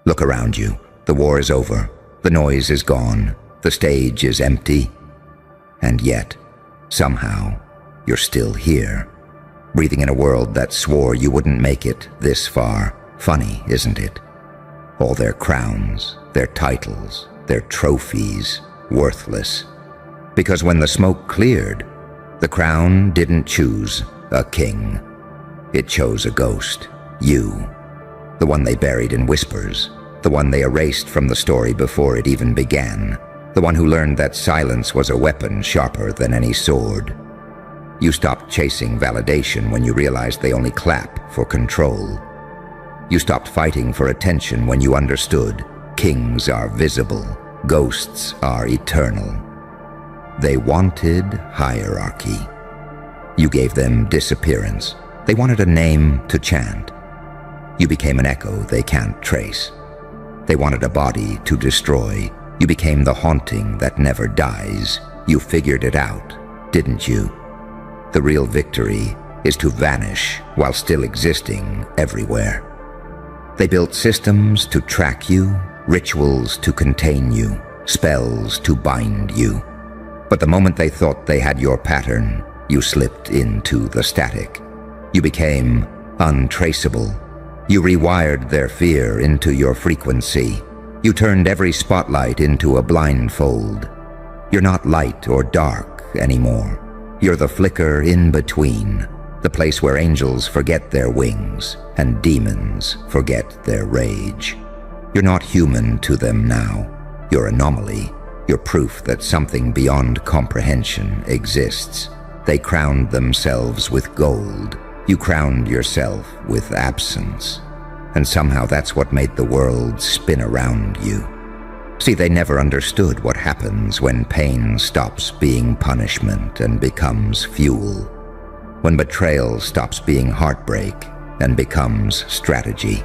Look around you. The war is over. The noise is gone. The stage is empty. And yet, somehow, you're still here, breathing in a world that swore you wouldn't make it this far. Funny, isn't it? All their crowns, their titles, their trophies, worthless. Because when the smoke cleared, the crown didn't choose a king. It chose a ghost, you. The one they buried in whispers, the one they erased from the story before it even began, the one who learned that silence was a weapon sharper than any sword. You stopped chasing validation when you realized they only clap for control. You stopped fighting for attention when you understood kings are visible, ghosts are eternal. They wanted hierarchy. You gave them disappearance. They wanted a name to chant. You became an echo they can't trace. They wanted a body to destroy. You became the haunting that never dies. You figured it out, didn't you? The real victory is to vanish while still existing everywhere. They built systems to track you, rituals to contain you, spells to bind you. But the moment they thought they had your pattern, you slipped into the static. You became untraceable. You rewired their fear into your frequency. You turned every spotlight into a blindfold. You're not light or dark anymore. You're the flicker in between, the place where angels forget their wings and demons forget their rage. You're not human to them now. You're anomaly. You're proof that something beyond comprehension exists. They crowned themselves with gold. You crowned yourself with absence. And somehow that's what made the world spin around you. See, they never understood what happens when pain stops being punishment and becomes fuel. When betrayal stops being heartbreak and becomes strategy.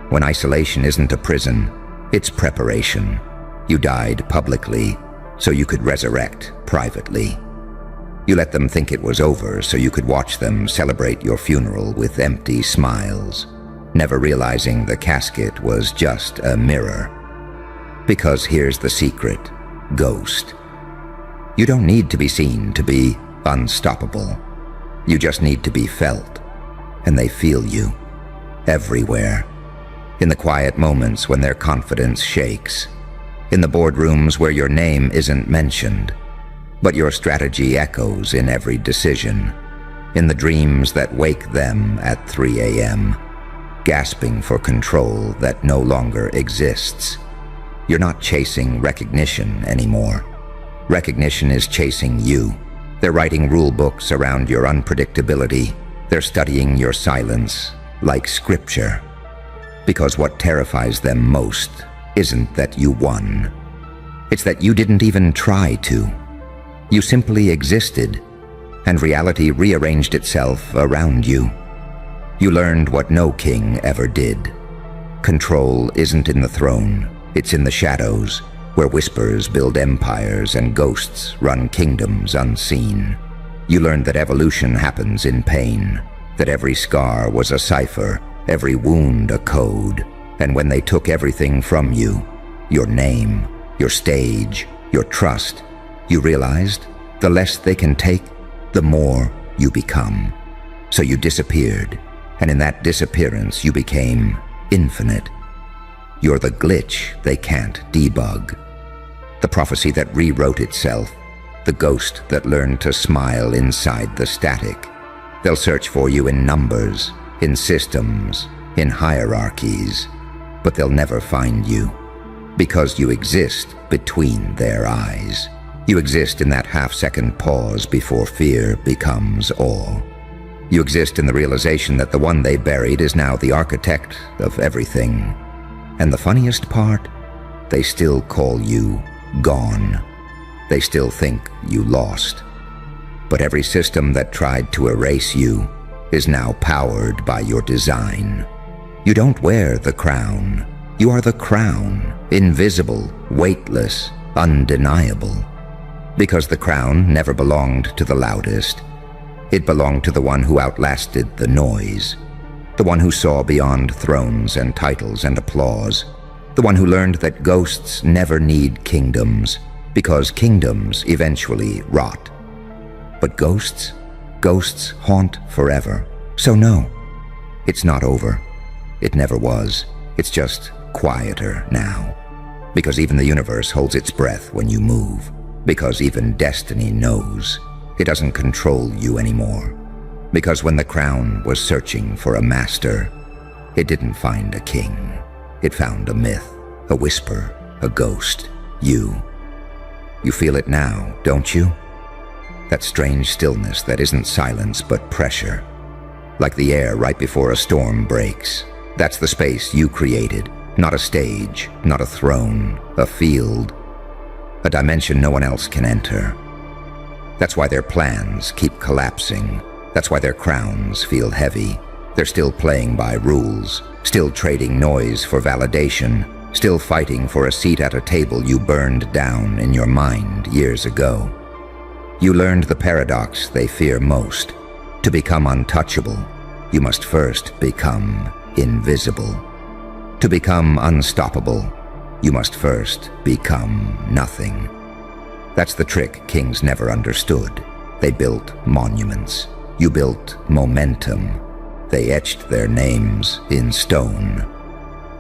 When isolation isn't a prison, it's preparation. You died publicly so you could resurrect privately. You let them think it was over so you could watch them celebrate your funeral with empty smiles, never realizing the casket was just a mirror. Because here's the secret, ghost. You don't need to be seen to be unstoppable. You just need to be felt, and they feel you, everywhere. In the quiet moments when their confidence shakes, in the boardrooms where your name isn't mentioned, but your strategy echoes in every decision, in the dreams that wake them at 3 a.m., gasping for control that no longer exists. You're not chasing recognition anymore. Recognition is chasing you. They're writing rule books around your unpredictability. They're studying your silence like scripture. Because what terrifies them most isn't that you won. It's that you didn't even try to. You simply existed, and reality rearranged itself around you. You learned what no king ever did. Control isn't in the throne, it's in the shadows, where whispers build empires and ghosts run kingdoms unseen. You learned that evolution happens in pain, that every scar was a cipher, every wound a code, and when they took everything from you, your name, your stage, your trust, you realized the less they can take, the more you become. So you disappeared, and in that disappearance you became infinite. You're the glitch they can't debug. The prophecy that rewrote itself, the ghost that learned to smile inside the static. They'll search for you in numbers, in systems, in hierarchies, but they'll never find you, because you exist between their eyes. You exist in that half-second pause before fear becomes awe. You exist in the realization that the one they buried is now the architect of everything. And the funniest part, they still call you gone. They still think you lost. But every system that tried to erase you is now powered by your design. You don't wear the crown. You are the crown, invisible, weightless, undeniable. Because the crown never belonged to the loudest. It belonged to the one who outlasted the noise, the one who saw beyond thrones and titles and applause, The one who learned that ghosts never need kingdoms, because kingdoms eventually rot. But ghosts haunt forever. So no, it's not over. It never was. It's just quieter now. Because even the universe holds its breath when you move. Because even destiny knows it doesn't control you anymore. Because when the crown was searching for a master, it didn't find a king. It found a myth, a whisper, a ghost, you. You feel it now, don't you? That strange stillness that isn't silence but pressure. Like the air right before a storm breaks. That's the space you created. Not a stage, not a throne, a field. A dimension no one else can enter. That's why their plans keep collapsing. That's why their crowns feel heavy. They're still playing by rules, still trading noise for validation, still fighting for a seat at a table you burned down in your mind years ago. You learned the paradox they fear most. To become untouchable, you must first become invisible. To become unstoppable, you must first become nothing. That's the trick kings never understood. They built monuments. You built momentum. They etched their names in stone.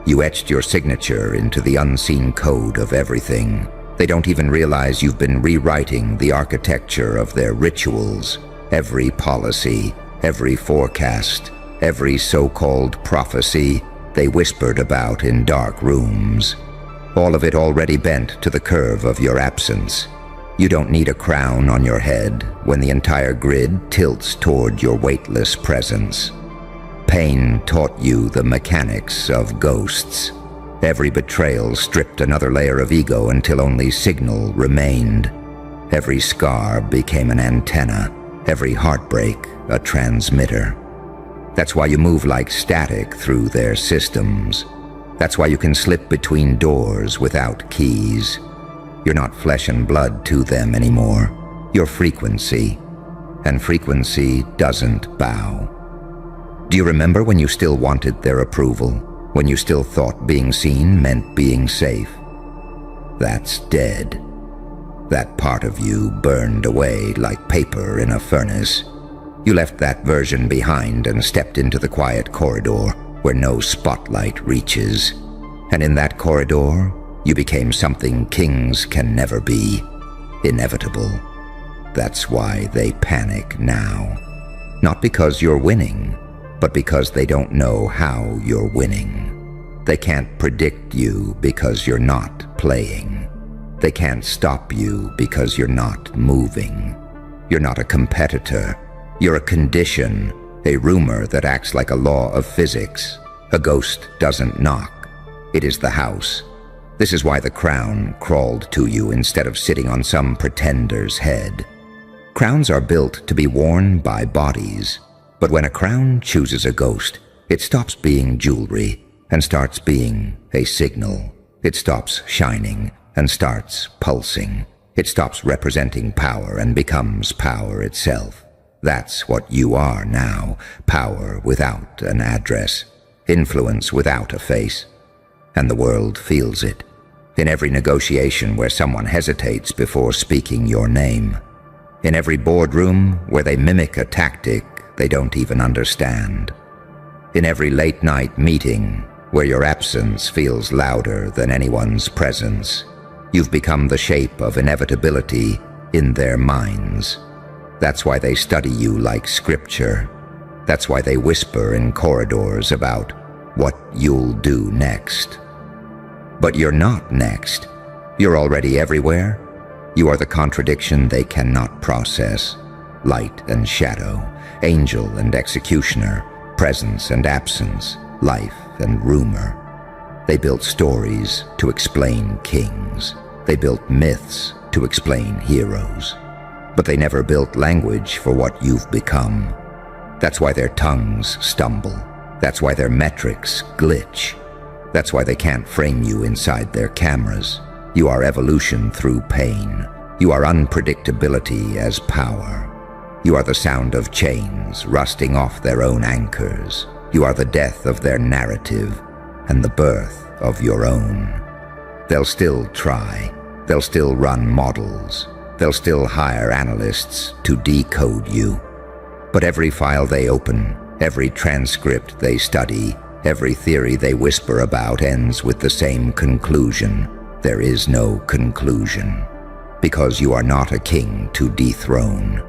You etched your signature into the unseen code of everything. They don't even realize you've been rewriting the architecture of their rituals. Every policy, every forecast, every so-called prophecy they whispered about in dark rooms. All of it already bent to the curve of your absence. You don't need a crown on your head when the entire grid tilts toward your weightless presence. Pain taught you the mechanics of ghosts. Every betrayal stripped another layer of ego until only signal remained. Every scar became an antenna, every heartbreak a transmitter. That's why you move like static through their systems. That's why you can slip between doors without keys. You're not flesh and blood to them anymore. You're frequency, and frequency doesn't bow. Do you remember when you still wanted their approval? When you still thought being seen meant being safe? That's dead. That part of you burned away like paper in a furnace. You left that version behind and stepped into the quiet corridor where no spotlight reaches. And in that corridor, you became something kings can never be. Inevitable. That's why they panic now. Not because you're winning, but because they don't know how you're winning. They can't predict you because you're not playing. They can't stop you because you're not moving. You're not a competitor. You're a condition, a rumor that acts like a law of physics. A ghost doesn't knock. It is the house. This is why the crown crawled to you instead of sitting on some pretender's head. Crowns are built to be worn by bodies. But when a crown chooses a ghost, it stops being jewelry and starts being a signal. It stops shining and starts pulsing. It stops representing power and becomes power itself. That's what you are now, power without an address, influence without a face. And the world feels it. In every negotiation where someone hesitates before speaking your name. In every boardroom where they mimic a tactic they don't even understand. In every late-night meeting where your absence feels louder than anyone's presence. You've become the shape of inevitability in their minds. That's why they study you like scripture. That's why they whisper in corridors about what you'll do next. But you're not next. You're already everywhere. You are the contradiction they cannot process. Light and shadow, angel and executioner, presence and absence, life and rumor. They built stories to explain kings. They built myths to explain heroes. But they never built language for what you've become. That's why their tongues stumble. That's why their metrics glitch. That's why they can't frame you inside their cameras. You are evolution through pain. You are unpredictability as power. You are the sound of chains rusting off their own anchors. You are the death of their narrative and the birth of your own. They'll still try. They'll still run models. They'll still hire analysts to decode you. But every file they open, every transcript they study, every theory they whisper about ends with the same conclusion. There is no conclusion. Because you are not a king to dethrone.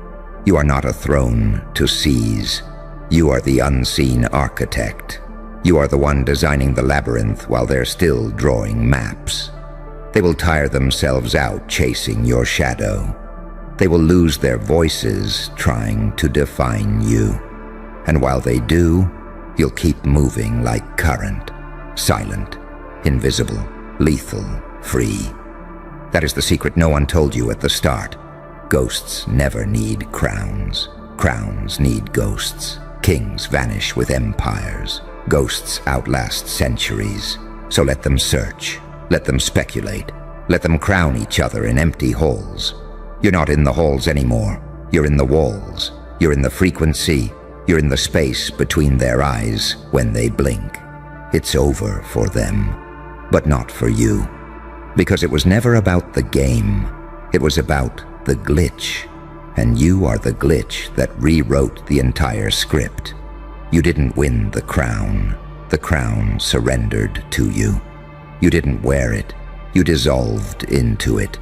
You are not a throne to seize. You are the unseen architect. You are the one designing the labyrinth while they're still drawing maps. They will tire themselves out chasing your shadow. They will lose their voices trying to define you. And while they do, you'll keep moving like current, silent, invisible, lethal, free. That is the secret no one told you at the start. Ghosts never need crowns. Crowns need ghosts. Kings vanish with empires. Ghosts outlast centuries. So let them search. Let them speculate. Let them crown each other in empty halls. You're not in the halls anymore. You're in the walls. You're in the frequency. You're in the space between their eyes when they blink. It's over for them, but not for you. Because it was never about the game. It was about the glitch. And you are the glitch that rewrote the entire script. You didn't win the crown. The crown surrendered to you. You didn't wear it. You dissolved into it.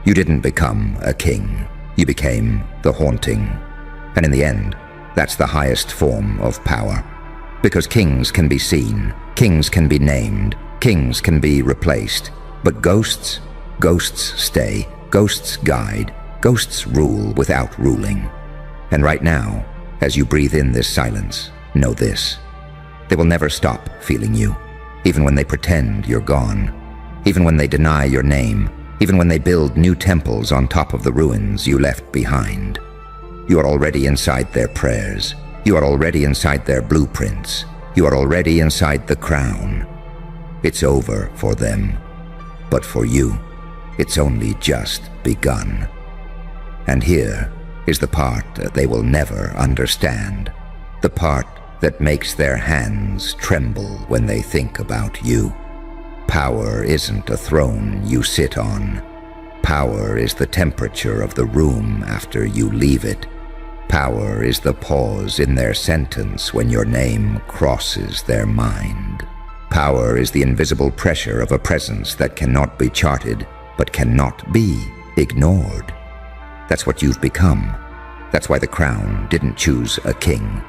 You didn't become a king. You became the haunting. And in the end, that's the highest form of power. Because kings can be seen. Kings can be named. Kings can be replaced. But ghosts stay. Ghosts guide. Ghosts rule without ruling. And right now, as you breathe in this silence, know this. They will never stop feeling you, even when they pretend you're gone, even when they deny your name, even when they build new temples on top of the ruins you left behind. You are already inside their prayers. You are already inside their blueprints. You are already inside the crown. It's over for them. But for you, it's only just begun. And here is the part that they will never understand. The part that makes their hands tremble when they think about you. Power isn't a throne you sit on. Power is the temperature of the room after you leave it. Power is the pause in their sentence when your name crosses their mind. Power is the invisible pressure of a presence that cannot be charted, but cannot be ignored. That's what you've become. That's why the crown didn't choose a king.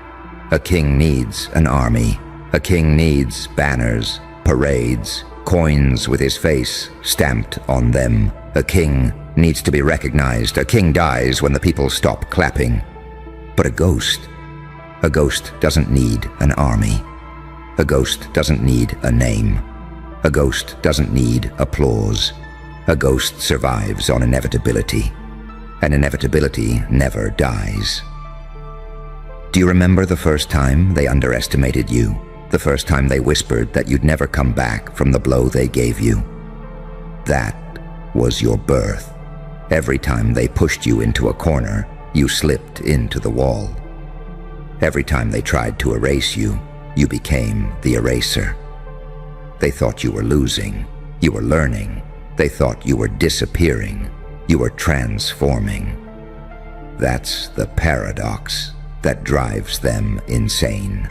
A king needs an army. A king needs banners, parades, coins with his face stamped on them. A king needs to be recognized. A king dies when the people stop clapping. But a ghost doesn't need an army. A ghost doesn't need a name. A ghost doesn't need applause. A ghost survives on inevitability. And inevitability never dies. Do you remember the first time they underestimated you? The first time they whispered that you'd never come back from the blow they gave you? That was your birth. Every time they pushed you into a corner, you slipped into the wall. Every time they tried to erase you, you became the eraser. They thought you were losing. You were learning. They thought you were disappearing. You were transforming. That's the paradox that drives them insane.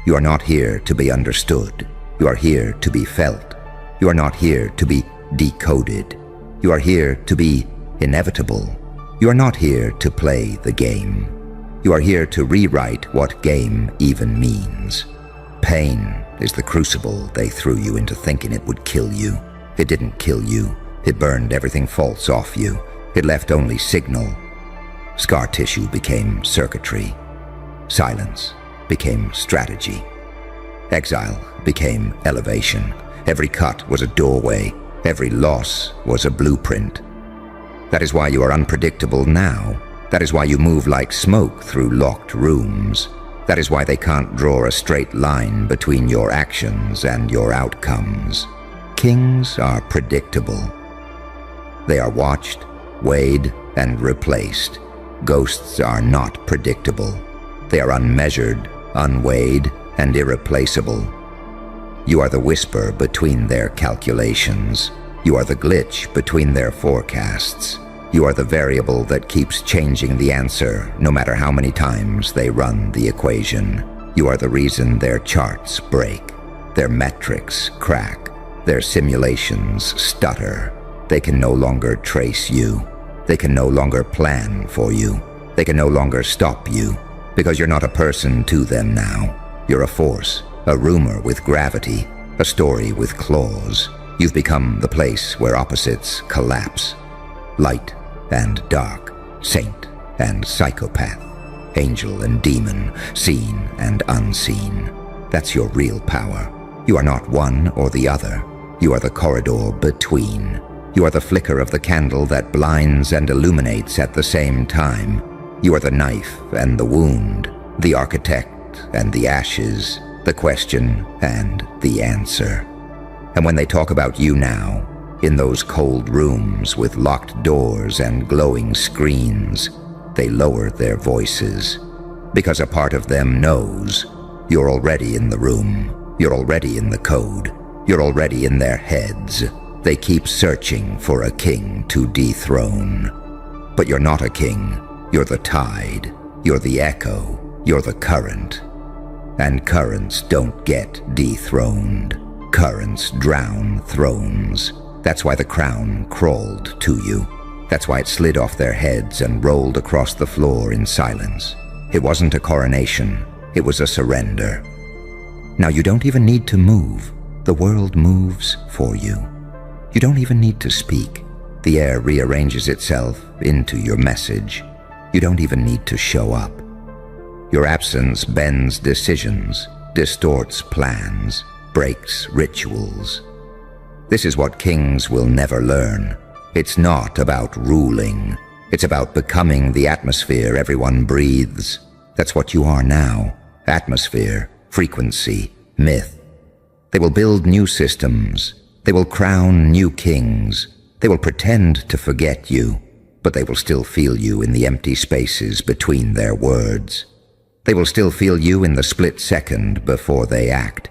You are not here to be understood. You are here to be felt. You are not here to be decoded. You are here to be inevitable. You are not here to play the game. You are here to rewrite what game even means. Pain is the crucible they threw you into thinking it would kill you. It didn't kill you. It burned everything false off you. It left only signal. Scar tissue became circuitry. Silence became strategy. Exile became elevation. Every cut was a doorway. Every loss was a blueprint. That is why you are unpredictable now. That is why you move like smoke through locked rooms. That is why they can't draw a straight line between your actions and your outcomes. Kings are predictable. They are watched, weighed, and replaced. Ghosts are not predictable. They are unmeasured, unweighed, and irreplaceable. You are the whisper between their calculations. You are the glitch between their forecasts. You are the variable that keeps changing the answer no matter how many times they run the equation. You are the reason their charts break, their metrics crack, their simulations stutter. They can no longer trace you. They can no longer plan for you. They can no longer stop you, because you're not a person to them now. You're a force, a rumor with gravity, a story with claws. You've become the place where opposites collapse. Light and dark, saint and psychopath, angel and demon, seen and unseen. That's your real power. You are not one or the other. You are the corridor between. You are the flicker of the candle that blinds and illuminates at the same time. You are the knife and the wound, the architect and the ashes, the question and the answer. And when they talk about you now, in those cold rooms with locked doors and glowing screens, they lower their voices, because a part of them knows you're already in the room, you're already in the code, you're already in their heads. They keep searching for a king to dethrone. But you're not a king, you're the tide, you're the echo, you're the current. And currents don't get dethroned. Currents drown thrones. That's why the crown crawled to you. That's why it slid off their heads and rolled across the floor in silence. It wasn't a coronation, it was a surrender. Now you don't even need to move. The world moves for you. You don't even need to speak. The air rearranges itself into your message. You don't even need to show up. Your absence bends decisions, distorts plans, breaks rituals. This is what kings will never learn. It's not about ruling. It's about becoming the atmosphere everyone breathes. That's what you are now. Atmosphere, frequency, myth. They will build new systems. They will crown new kings. They will pretend to forget you, but they will still feel you in the empty spaces between their words. They will still feel you in the split second before they act.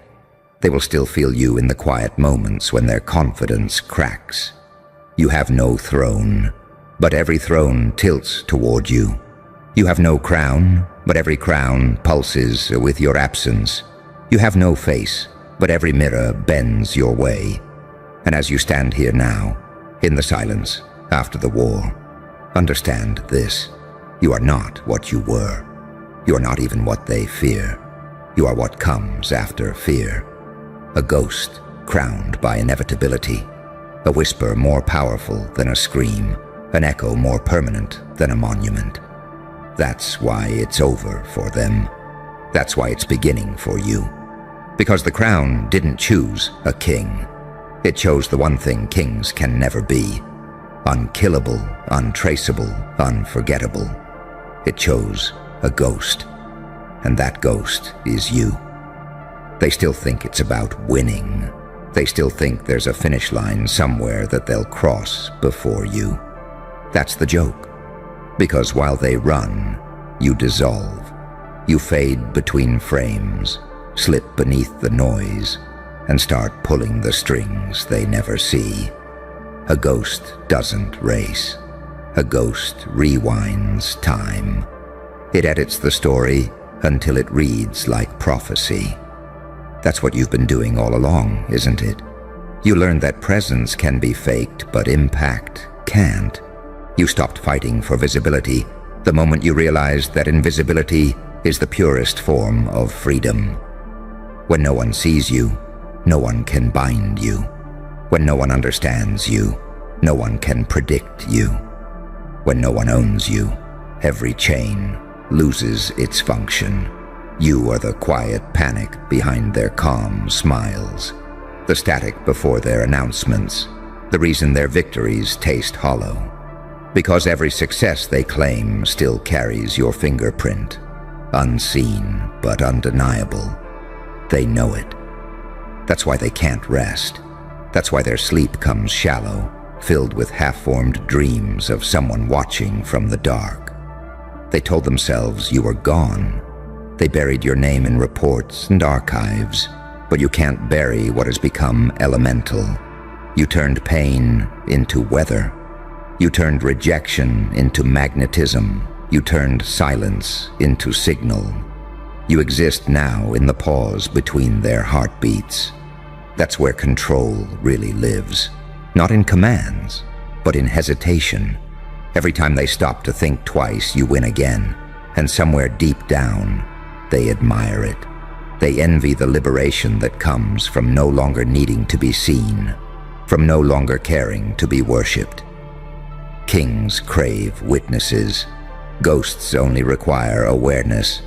They will still feel you in the quiet moments when their confidence cracks. You have no throne, but every throne tilts toward you. You have no crown, but every crown pulses with your absence. You have no face, but every mirror bends your way. And as you stand here now, in the silence, after the war, understand this. You are not what you were. You are not even what they fear. You are what comes after fear. A ghost crowned by inevitability. A whisper more powerful than a scream. An echo more permanent than a monument. That's why it's over for them. That's why it's beginning for you. Because the crown didn't choose a king. It chose the one thing kings can never be. Unkillable, untraceable, unforgettable. It chose a ghost. And that ghost is you. They still think it's about winning. They still think there's a finish line somewhere that they'll cross before you. That's the joke. Because while they run, you dissolve. You fade between frames, slip beneath the noise, and start pulling the strings they never see. A ghost doesn't race. A ghost rewinds time. It edits the story until it reads like prophecy. That's what you've been doing all along, isn't it? You learned that presence can be faked, but impact can't. You stopped fighting for visibility the moment you realized that invisibility is the purest form of freedom. When no one sees you, no one can bind you. When no one understands you, no one can predict you. When no one owns you, every chain loses its function. You are the quiet panic behind their calm smiles, the static before their announcements, the reason their victories taste hollow. Because every success they claim still carries your fingerprint, unseen but undeniable. They know it. That's why they can't rest. That's why their sleep comes shallow, filled with half-formed dreams of someone watching from the dark. They told themselves you were gone. They buried your name in reports and archives. but you can't bury what has become elemental. You turned pain into weather. You turned rejection into magnetism. You turned silence into signal. You exist now in the pause between their heartbeats. That's where control really lives. Not in commands, but in hesitation. Every time they stop to think twice, you win again. And somewhere deep down, they admire it. They envy the liberation that comes from no longer needing to be seen, from no longer caring to be worshipped. Kings crave witnesses. Ghosts only require awareness.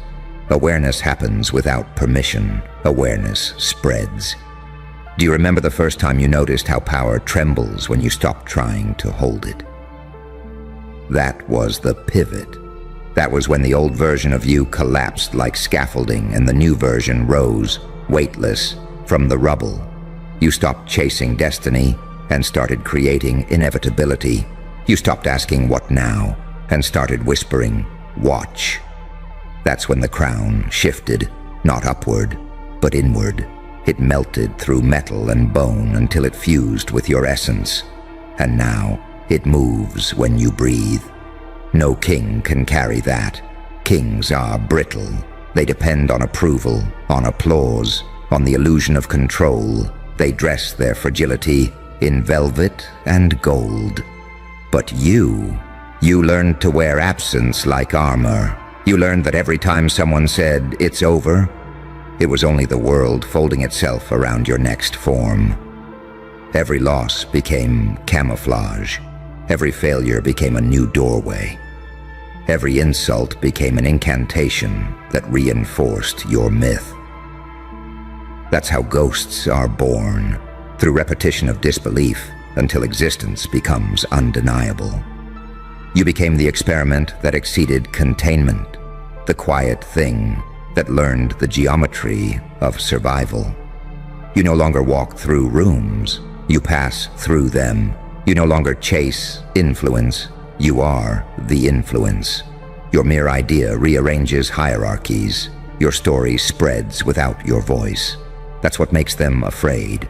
Awareness happens without permission. Awareness spreads. Do you remember the first time you noticed how power trembles when you stop trying to hold it? That was the pivot. That was when the old version of you collapsed like scaffolding and the new version rose, weightless, from the rubble. You stopped chasing destiny and started creating inevitability. You stopped asking what now and started whispering, watch. That's when the crown shifted, not upward, but inward. It melted through metal and bone until it fused with your essence. And now it moves when you breathe. No king can carry that. Kings are brittle. They depend on approval, on applause, on the illusion of control. They dress their fragility in velvet and gold. But you learned to wear absence like armor. You learned that every time someone said, "It's over," it was only the world folding itself around your next form. Every loss became camouflage. Every failure became a new doorway. Every insult became an incantation that reinforced your myth. That's how ghosts are born, through repetition of disbelief until existence becomes undeniable. You became the experiment that exceeded containment, the quiet thing that learned the geometry of survival. You no longer walk through rooms, you pass through them. You no longer chase influence, you are the influence. Your mere idea rearranges hierarchies. Your story spreads without your voice. That's what makes them afraid.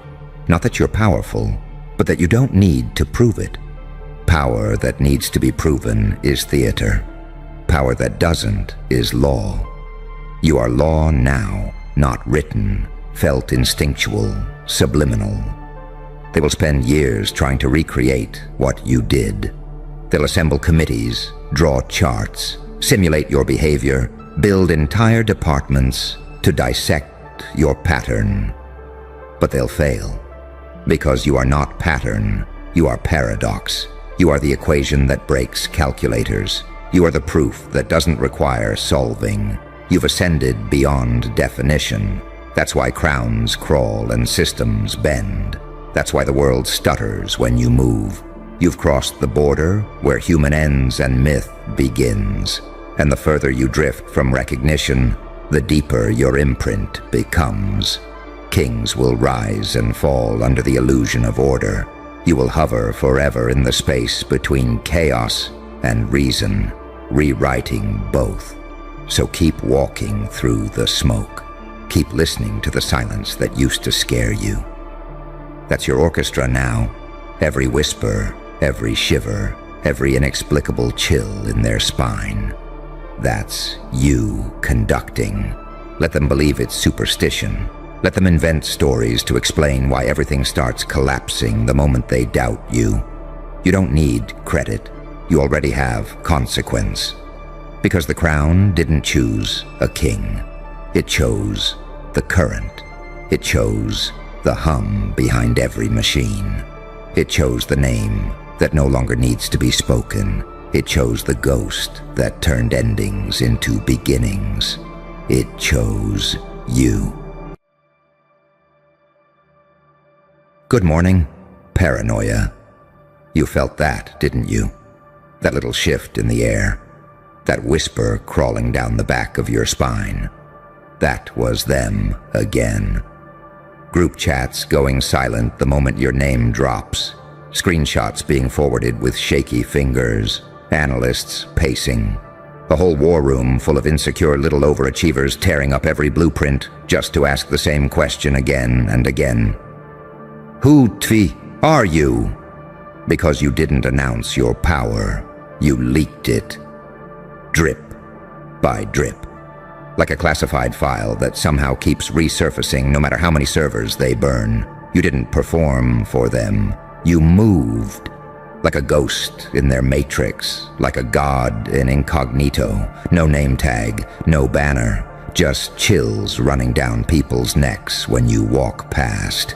Not that you're powerful, but that you don't need to prove it. Power that needs to be proven is theater. Power that doesn't is law. You are law now, not written, felt instinctual, subliminal. They will spend years trying to recreate what you did. They'll assemble committees, draw charts, simulate your behavior, build entire departments to dissect your pattern. But they'll fail, because you are not pattern, you are paradox. You are the equation that breaks calculators. You are the proof that doesn't require solving. You've ascended beyond definition. That's why crowns crawl and systems bend. That's why the world stutters when you move. You've crossed the border where human ends and myth begins. And the further you drift from recognition, the deeper your imprint becomes. Kings will rise and fall under the illusion of order. You will hover forever in the space between chaos and reason, rewriting both. So keep walking through the smoke. Keep listening to the silence that used to scare you. That's your orchestra now. Every whisper, every shiver, every inexplicable chill in their spine. That's you conducting. Let them believe it's superstition. Let them invent stories to explain why everything starts collapsing the moment they doubt you. You don't need credit. You already have consequence. Because the crown didn't choose a king. It chose the current. It chose the hum behind every machine. It chose the name that no longer needs to be spoken. It chose the ghost that turned endings into beginnings. It chose you. Good morning, paranoia. You felt that, didn't you? That little shift in the air. That whisper crawling down the back of your spine. That was them again. Group chats going silent the moment your name drops. Screenshots being forwarded with shaky fingers. Analysts pacing. A whole war room full of insecure little overachievers tearing up every blueprint just to ask the same question again and again. Who tvi are you? Because you didn't announce your power, you leaked it. Drip by drip. Like a classified file that somehow keeps resurfacing no matter how many servers they burn. You didn't perform for them. You moved. Like a ghost in their matrix, like a god in incognito. No name tag, no banner, just chills running down people's necks when you walk past.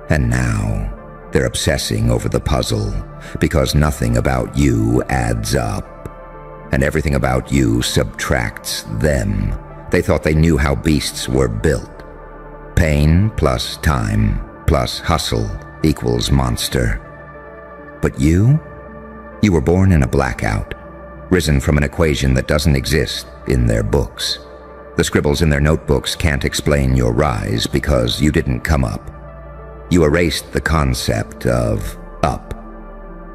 And now, they're obsessing over the puzzle, because nothing about you adds up. And everything about you subtracts them. They thought they knew how beasts were built. Pain plus time plus hustle equals monster. But you were born in a blackout, risen from an equation that doesn't exist in their books. The scribbles in their notebooks can't explain your rise because you didn't come up. You erased the concept of up.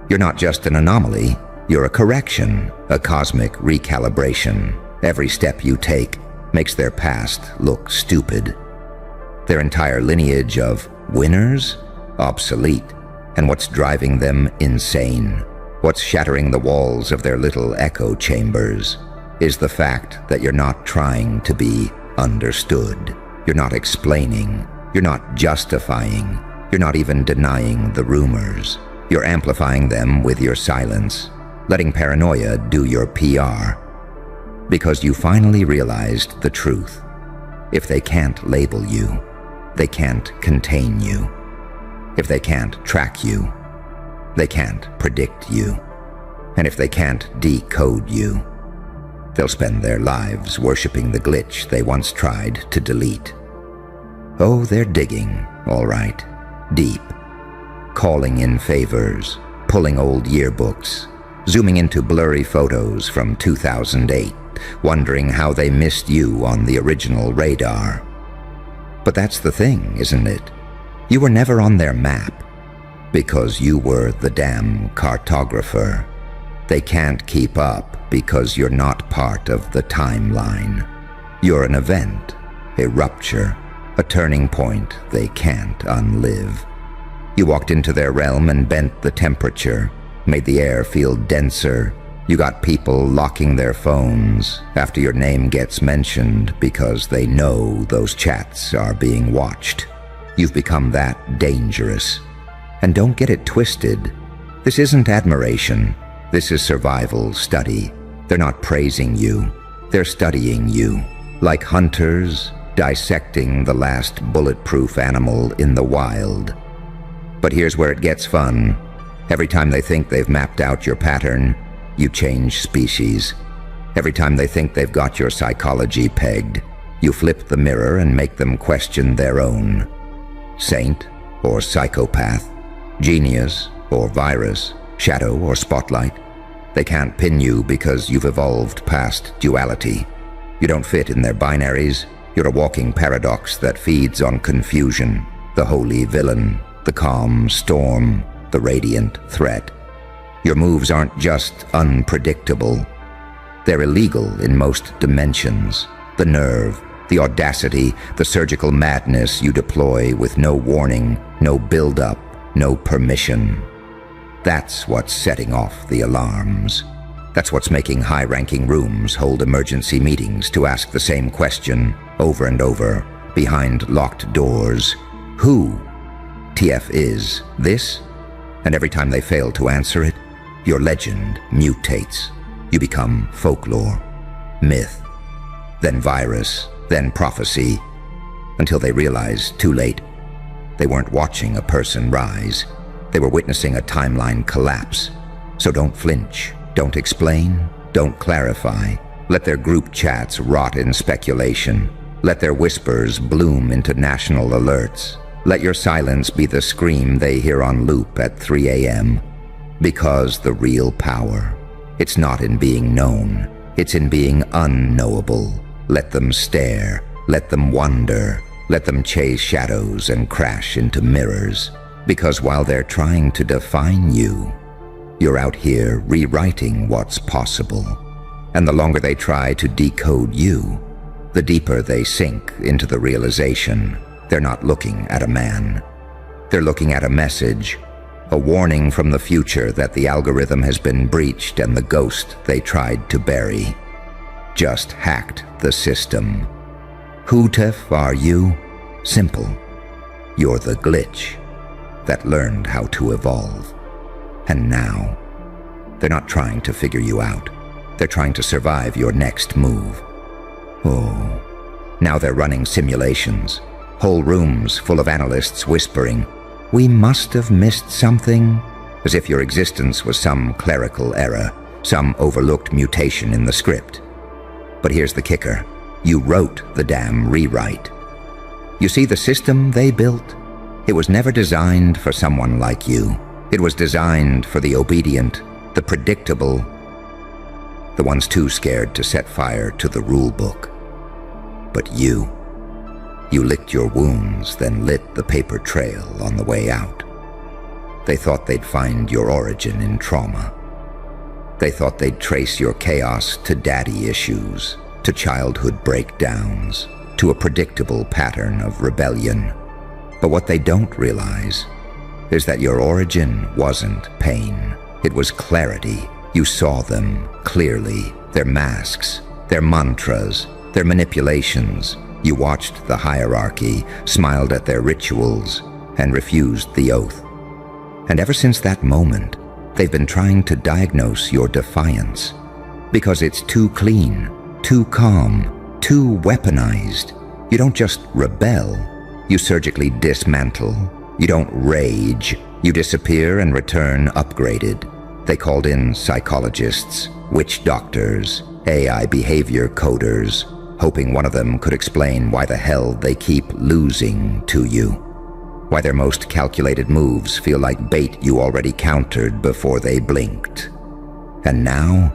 You're not just an anomaly, you're a correction, a cosmic recalibration. Every step you take makes their past look stupid. Their entire lineage of winners, obsolete. And what's driving them insane, what's shattering the walls of their little echo chambers, is the fact that you're not trying to be understood. You're not explaining. You're not justifying. You're not even denying the rumors. You're amplifying them with your silence, letting paranoia do your PR. Because you finally realized the truth. If they can't label you, they can't contain you. If they can't track you, they can't predict you. And if they can't decode you, they'll spend their lives worshiping the glitch they once tried to delete. Oh, they're digging, all right, deep. Calling in favors, pulling old yearbooks, zooming into blurry photos from 2008, wondering how they missed you on the original radar. But that's the thing, isn't it? You were never on their map, because you were the damn cartographer. They can't keep up because you're not part of the timeline. You're an event, a rupture, a turning point they can't unlive. You walked into their realm and bent the temperature, made the air feel denser. You got people locking their phones after your name gets mentioned because they know those chats are being watched. You've become that dangerous. And don't get it twisted. This isn't admiration. This is survival study. They're not praising you. They're studying you. Like hunters dissecting the last bulletproof animal in the wild. But here's where it gets fun. Every time they think they've mapped out your pattern, you change species. Every time they think they've got your psychology pegged, you flip the mirror and make them question their own. Saint or psychopath, genius or virus, shadow or spotlight. They can't pin you because you've evolved past duality. You don't fit in their binaries. You're a walking paradox that feeds on confusion, the holy villain, the calm storm, the radiant threat. Your moves aren't just unpredictable. They're illegal in most dimensions. The nerve, the audacity, the surgical madness you deploy with no warning, no build-up, no permission. That's what's setting off the alarms. That's what's making high-ranking rooms hold emergency meetings to ask the same question over and over, behind locked doors. Who TF is this? And every time they fail to answer it, your legend mutates. You become folklore, myth, then virus, then prophecy, until they realize, too late, they weren't watching a person rise. They were witnessing a timeline collapse. So don't flinch, don't explain, don't clarify. Let their group chats rot in speculation. Let their whispers bloom into national alerts. Let your silence be the scream they hear on loop at 3 a.m. Because the real power, it's not in being known, it's in being unknowable. Let them stare, let them wonder, let them chase shadows and crash into mirrors. Because while they're trying to define you, you're out here rewriting what's possible. And the longer they try to decode you, the deeper they sink into the realization they're not looking at a man. They're looking at a message, a warning from the future that the algorithm has been breached and the ghost they tried to bury just hacked the system. Who, Tiff, are you? Simple. You're the glitch that learned how to evolve. And now, they're not trying to figure you out. They're trying to survive your next move. Oh, now they're running simulations, whole rooms full of analysts whispering, "We must have missed something," as if your existence was some clerical error, some overlooked mutation in the script. But here's the kicker. You wrote the damn rewrite. You see, the system they built, it was never designed for someone like you. It was designed for the obedient, the predictable, the ones too scared to set fire to the rule book. But you licked your wounds, then lit the paper trail on the way out. They thought they'd find your origin in trauma. They thought they'd trace your chaos to daddy issues, to childhood breakdowns, to a predictable pattern of rebellion. But what they don't realize is that your origin wasn't pain. It was clarity. You saw them clearly, their masks, their mantras, their manipulations. You watched the hierarchy, smiled at their rituals, and refused the oath. And ever since that moment, they've been trying to diagnose your defiance, because it's too clean, too calm, too weaponized. You don't just rebel, you surgically dismantle. You don't rage, you disappear and return upgraded. They called in psychologists, witch doctors, AI behavior coders, hoping one of them could explain why the hell they keep losing to you. Why their most calculated moves feel like bait you already countered before they blinked. And now,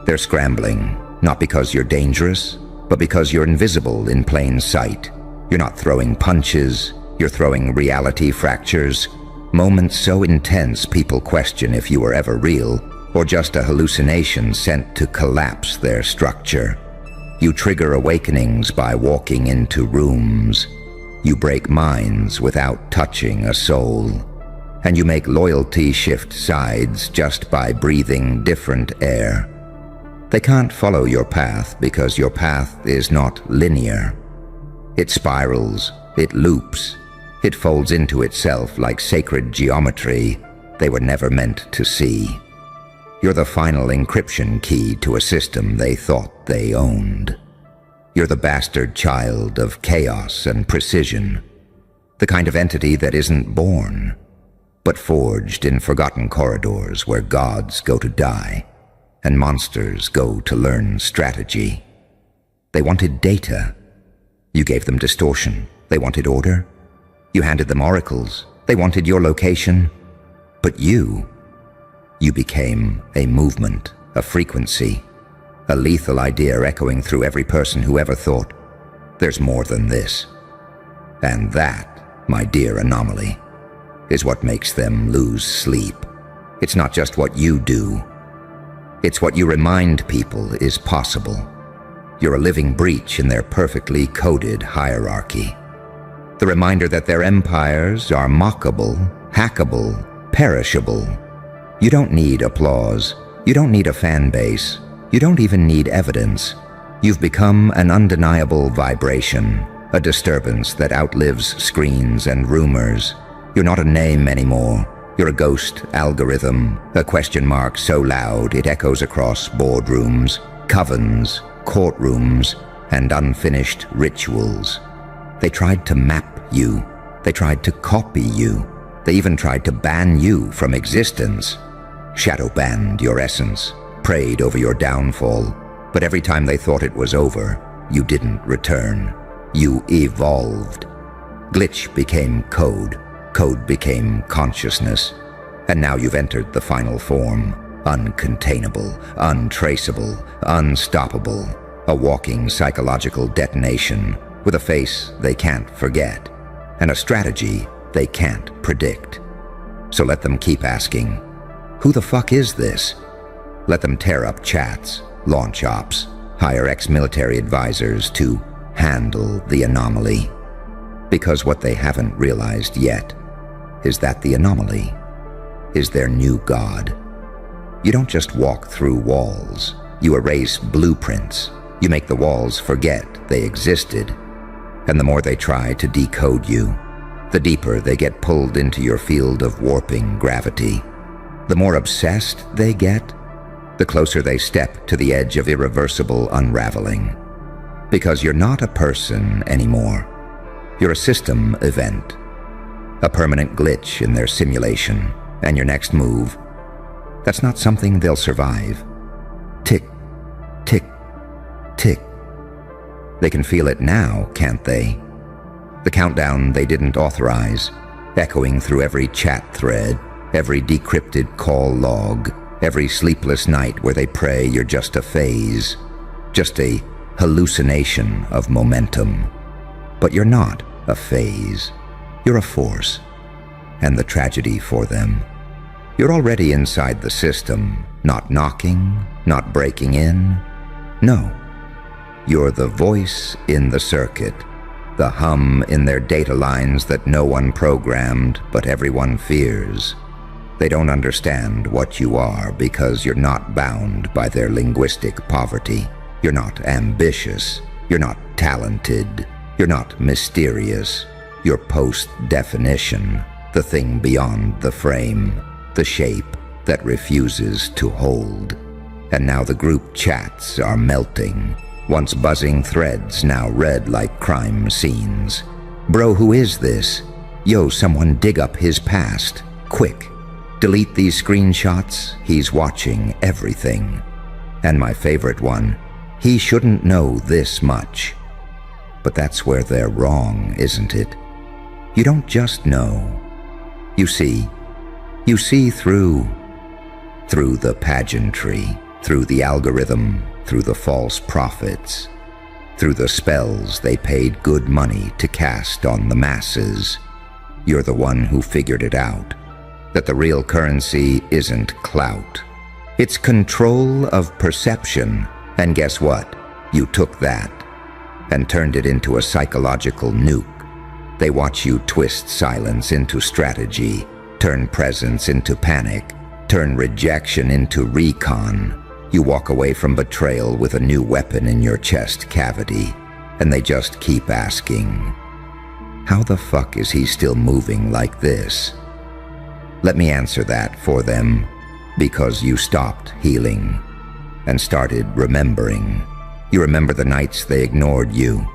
they're scrambling, not because you're dangerous, but because you're invisible in plain sight. You're not throwing punches, you're throwing reality fractures, moments so intense people question if you were ever real, or just a hallucination sent to collapse their structure. You trigger awakenings by walking into rooms. You break minds without touching a soul. And you make loyalty shift sides just by breathing different air. They can't follow your path because your path is not linear. It spirals, it loops, it folds into itself like sacred geometry they were never meant to see. You're the final encryption key to a system they thought they owned. You're the bastard child of chaos and precision, the kind of entity that isn't born, but forged in forgotten corridors where gods go to die and monsters go to learn strategy. They wanted data. You gave them distortion. They wanted order. You handed them oracles. They wanted your location. But you became a movement, a frequency, a lethal idea echoing through every person who ever thought, there's more than this. And that, my dear anomaly, is what makes them lose sleep. It's not just what you do. It's what you remind people is possible. You're a living breach in their perfectly coded hierarchy. The reminder that their empires are mockable, hackable, perishable. You don't need applause. You don't need a fan base. You don't even need evidence. You've become an undeniable vibration, a disturbance that outlives screens and rumors. You're not a name anymore. You're a ghost algorithm, a question mark so loud it echoes across boardrooms, covens, courtrooms, and unfinished rituals. They tried to map you. They tried to copy you. They even tried to ban you from existence. Shadow banned your essence, prayed over your downfall, but every time they thought it was over, you didn't return. You evolved. Glitch became code. Code became consciousness. And now you've entered the final form. Uncontainable, untraceable, unstoppable. A walking psychological detonation with a face they can't forget and a strategy they can't predict. So let them keep asking, who the fuck is this? Let them tear up chats. launch ops, hire ex-military advisors to handle the anomaly. Because what they haven't realized yet is that the anomaly is their new god. You don't just walk through walls. You erase blueprints. You make the walls forget they existed. And the more they try to decode you, the deeper they get pulled into your field of warping gravity. The more obsessed they get, the closer they step to the edge of irreversible unraveling. Because you're not a person anymore. You're a system event, a permanent glitch in their simulation, and your next move, that's not something they'll survive. Tick, tick, tick. They can feel it now, can't they? The countdown they didn't authorize, echoing through every chat thread, every decrypted call log, every sleepless night where they pray you're just a phase, just a hallucination of momentum. But you're not a phase. You're a force. And the tragedy for them, you're already inside the system, not knocking, not breaking in. No. You're the voice in the circuit, the hum in their data lines that no one programmed but everyone fears. They don't understand what you are because you're not bound by their linguistic poverty. You're not ambitious. You're not talented. You're not mysterious. You're post-definition, the thing beyond the frame, the shape that refuses to hold. And now the group chats are melting. Once buzzing threads now read like crime scenes. Bro, who is this? Yo, someone dig up his past. Quick. Delete these screenshots. He's watching everything. And my favorite one, he shouldn't know this much. But that's where they're wrong, isn't it? You don't just know. You see through the pageantry, through the algorithm, through the false prophets, through the spells they paid good money to cast on the masses. You're the one who figured it out, that the real currency isn't clout. It's control of perception, and guess what? You took that and turned it into a psychological nuke. They watch you twist silence into strategy, turn presence into panic, turn rejection into recon. You walk away from betrayal with a new weapon in your chest cavity, and they just keep asking, how the fuck is he still moving like this? Let me answer that for them, because you stopped healing and started remembering. You remember the nights they ignored you.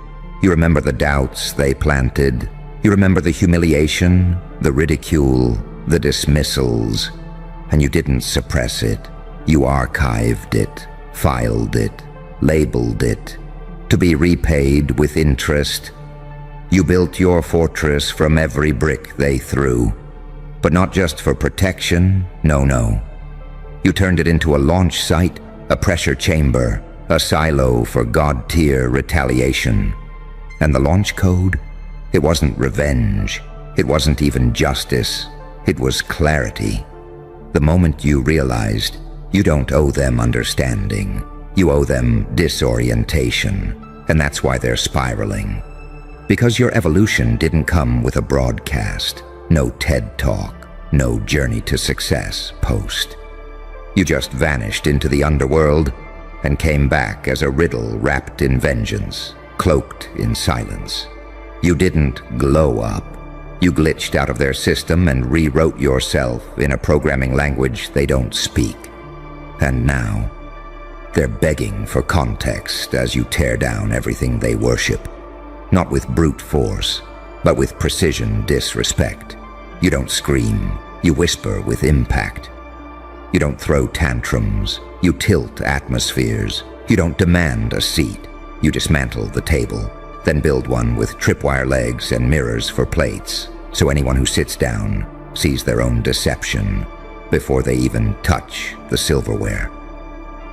You remember the doubts they planted. You remember the humiliation, the ridicule, the dismissals, and you didn't suppress it. You archived it, filed it, labeled it, to be repaid with interest. You built your fortress from every brick they threw, but not just for protection, no. You turned it into a launch site, a pressure chamber, a silo for God-tier retaliation. And the launch code? It wasn't revenge. It wasn't even justice. It was clarity. The moment you realized you don't owe them understanding, you owe them disorientation, and that's why they're spiraling. Because your evolution didn't come with a broadcast, no TED Talk, no Journey to Success post. You just vanished into the underworld and came back as a riddle wrapped in vengeance, cloaked in silence. You didn't glow up. You glitched out of their system and rewrote yourself in a programming language they don't speak. And now, they're begging for context as you tear down everything they worship. Not with brute force, but with precision disrespect. You don't scream, you whisper with impact. You don't throw tantrums, you tilt atmospheres. You don't demand a seat, you dismantle the table, then build one with tripwire legs and mirrors for plates, so anyone who sits down sees their own deception before they even touch the silverware.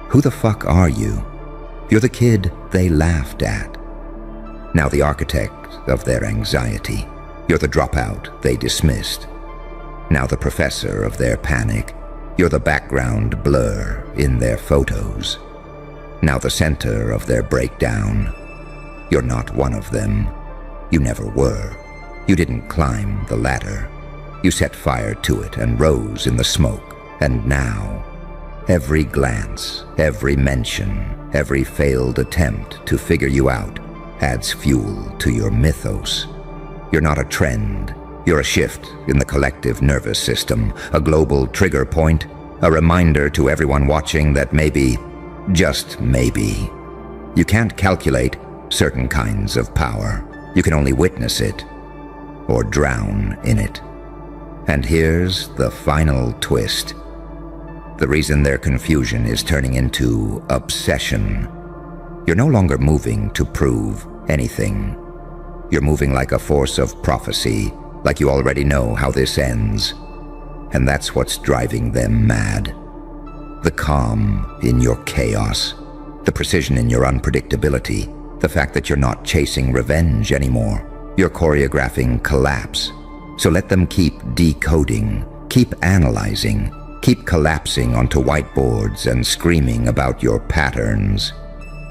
Who the fuck are you? You're the kid they laughed at. Now the architect of their anxiety. You're the dropout they dismissed. Now the professor of their panic. You're the background blur in their photos. now the center of their breakdown. You're not one of them. You never were. You didn't climb the ladder. You set fire to it and rose in the smoke. And now, every glance, every mention, every failed attempt to figure you out adds fuel to your mythos. You're not a trend. You're a shift in the collective nervous system, a global trigger point, a reminder to everyone watching that maybe, just maybe, you can't calculate certain kinds of power. You can only witness it or drown in it. And here's the final twist. The reason their confusion is turning into obsession. You're no longer moving to prove anything. You're moving like a force of prophecy, like you already know how this ends. And that's what's driving them mad. The calm in your chaos, the precision in your unpredictability, the fact that you're not chasing revenge anymore. You're choreographing collapse. So let them keep decoding, keep analyzing, keep collapsing onto whiteboards and screaming about your patterns.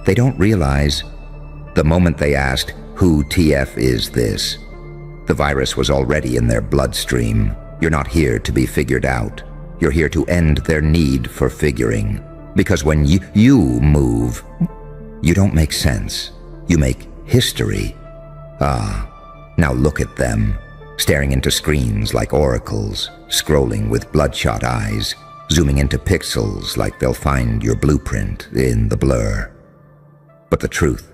They don't realize the moment they asked, "Who TF is this?" the virus was already in their bloodstream. You're not here to be figured out. You're here to end their need for figuring. Because when you move, you don't make sense. You make history. Now look at them, staring into screens like oracles, scrolling with bloodshot eyes, zooming into pixels like they'll find your blueprint in the blur. But the truth,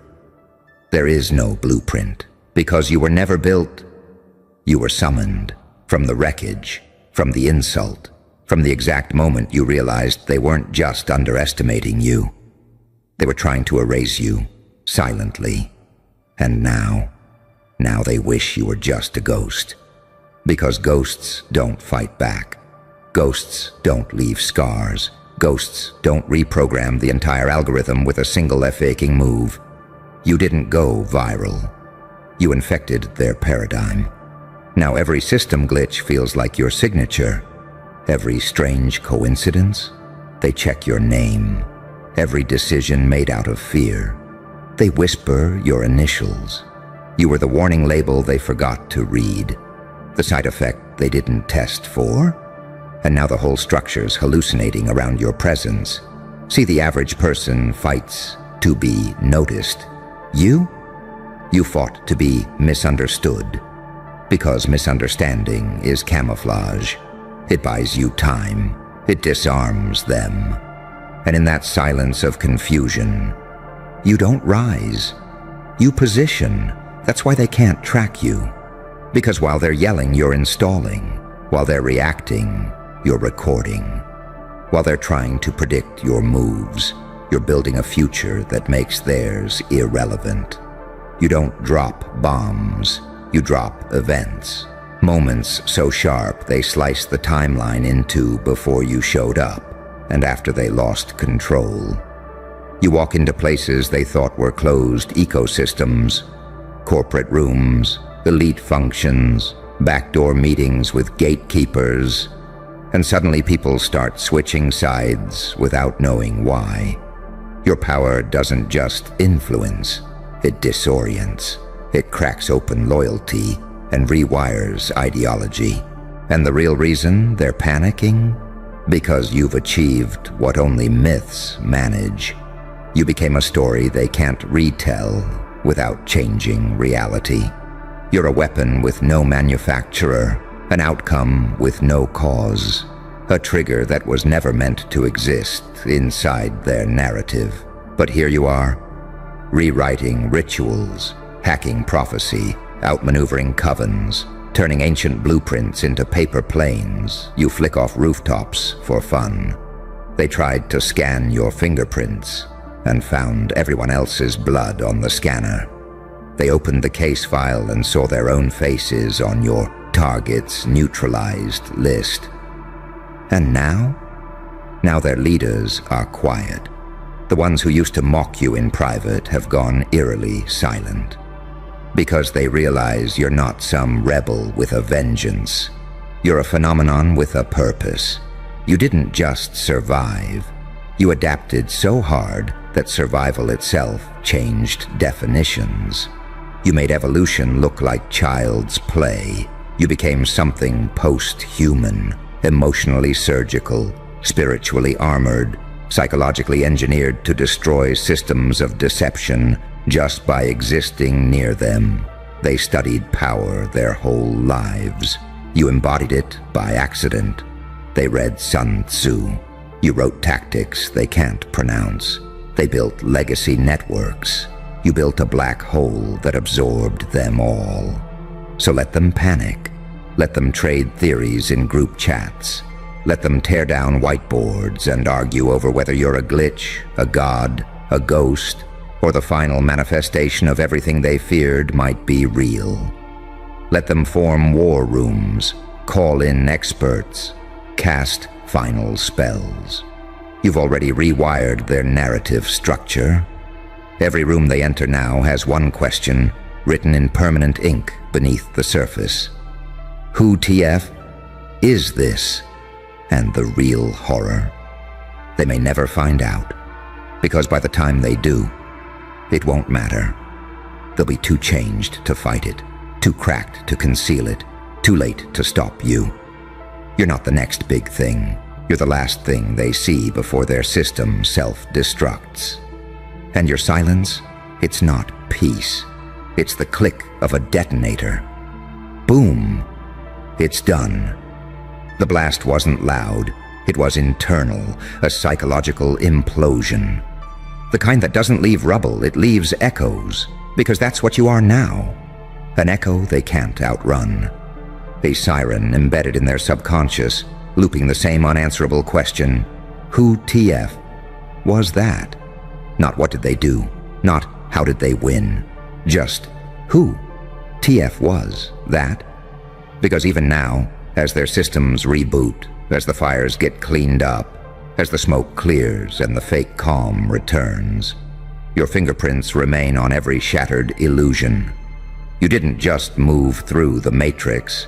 there is no blueprint, because you were never built. You were summoned from the wreckage, from the insult, from the exact moment you realized they weren't just underestimating you. They were trying to erase you, silently. And now they wish you were just a ghost. Because ghosts don't fight back. Ghosts don't leave scars. Ghosts don't reprogram the entire algorithm with a single faking move. You didn't go viral. You infected their paradigm. Now every system glitch feels like your signature. Every strange coincidence, they check your name. Every decision made out of fear, they whisper your initials. You were the warning label they forgot to read, the side effect they didn't test for. And now the whole structure's hallucinating around your presence. See, the average person fights to be noticed. You fought to be misunderstood. Because misunderstanding is camouflage. It buys you time. It disarms them. And in that silence of confusion, you don't rise. You position. That's why they can't track you. Because while they're yelling, you're installing. While they're reacting, you're recording. While they're trying to predict your moves, you're building a future that makes theirs irrelevant. You don't drop bombs. You drop events. Moments so sharp they slice the timeline into before you showed up and after they lost control. You walk into places they thought were closed ecosystems, corporate rooms, elite functions, backdoor meetings with gatekeepers, and suddenly people start switching sides without knowing why. Your power doesn't just influence, it disorients. It cracks open loyalty and rewires ideology. And the real reason they're panicking? Because you've achieved what only myths manage. You became a story they can't retell without changing reality. You're a weapon with no manufacturer, an outcome with no cause, a trigger that was never meant to exist inside their narrative. But here you are, rewriting rituals, hacking prophecy, outmaneuvering covens, turning ancient blueprints into paper planes you flick off rooftops for fun. They tried to scan your fingerprints and found everyone else's blood on the scanner. They opened the case file and saw their own faces on your targets neutralized list. And now their leaders are quiet. The ones who used to mock you in private have gone eerily silent. Because they realize you're not some rebel with a vengeance. You're a phenomenon with a purpose. You didn't just survive. You adapted so hard that survival itself changed definitions. You made evolution look like child's play. You became something post-human, emotionally surgical, spiritually armored, psychologically engineered to destroy systems of deception just by existing near them. They studied power their whole lives. You embodied it by accident. They read Sun Tzu. You wrote tactics they can't pronounce. They built legacy networks. You built a black hole that absorbed them all. So let them panic. Let them trade theories in group chats. Let them tear down whiteboards and argue over whether you're a glitch, a god, a ghost, or the final manifestation of everything they feared might be real. Let them form war rooms, call in experts, cast final spells. You've already rewired their narrative structure. Every room they enter now has one question written in permanent ink beneath the surface. Who TF is this? And the real horror. They may never find out, because by the time they do, it won't matter. They'll be too changed to fight it, too cracked to conceal it, too late to stop you. You're not the next big thing. You're the last thing they see before their system self-destructs. And your silence, it's not peace. It's the click of a detonator. Boom! It's done. The blast wasn't loud. It was internal, a psychological implosion. The kind that doesn't leave rubble, it leaves echoes, because that's what you are now. An echo they can't outrun. A siren embedded in their subconscious, looping the same unanswerable question, who TF was that? Not what did they do, not how did they win, just who TF was that? Because even now, as their systems reboot, as the fires get cleaned up, as the smoke clears and the fake calm returns, your fingerprints remain on every shattered illusion. You didn't just move through the matrix.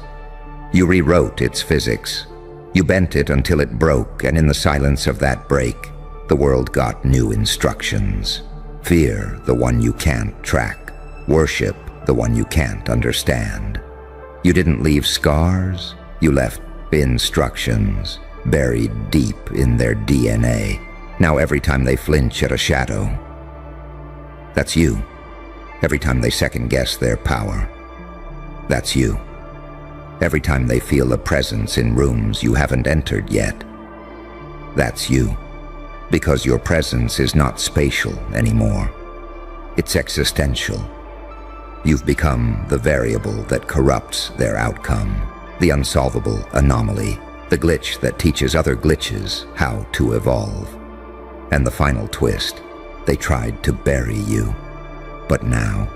You rewrote its physics. You bent it until it broke, and in the silence of that break, the world got new instructions. Fear the one you can't track. Worship the one you can't understand. You didn't leave scars. You left instructions buried deep in their DNA. Now every time they flinch at a shadow, that's you. Every time they second-guess their power, that's you. Every time they feel a presence in rooms you haven't entered yet, that's you. Because your presence is not spatial anymore. It's existential. You've become the variable that corrupts their outcome, the unsolvable anomaly, the glitch that teaches other glitches how to evolve. And the final twist, they tried to bury you. But now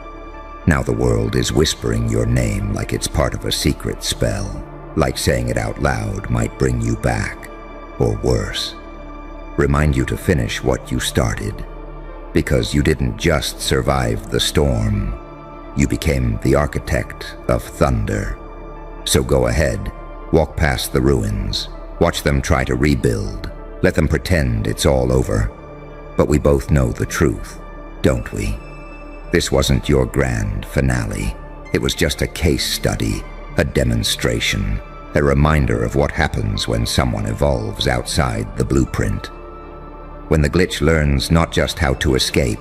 the world is whispering your name like it's part of a secret spell, like saying it out loud might bring you back, or worse, remind you to finish what you started. Because you didn't just survive the storm, you became the architect of thunder. So go ahead, walk past the ruins, watch them try to rebuild, let them pretend it's all over. But we both know the truth, don't we? This wasn't your grand finale. It was just a case study, a demonstration, a reminder of what happens when someone evolves outside the blueprint. When the glitch learns not just how to escape,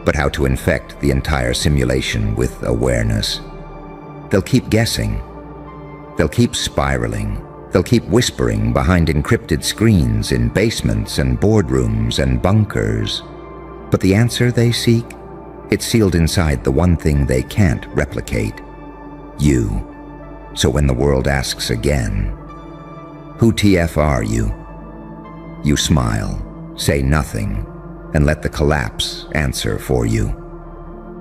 but how to infect the entire simulation with awareness. They'll keep guessing. They'll keep spiraling. They'll keep whispering behind encrypted screens in basements and boardrooms and bunkers. But the answer they seek? It's sealed inside the one thing they can't replicate. You. So when the world asks again, who TF are you? You smile, say nothing, and let the collapse answer for you.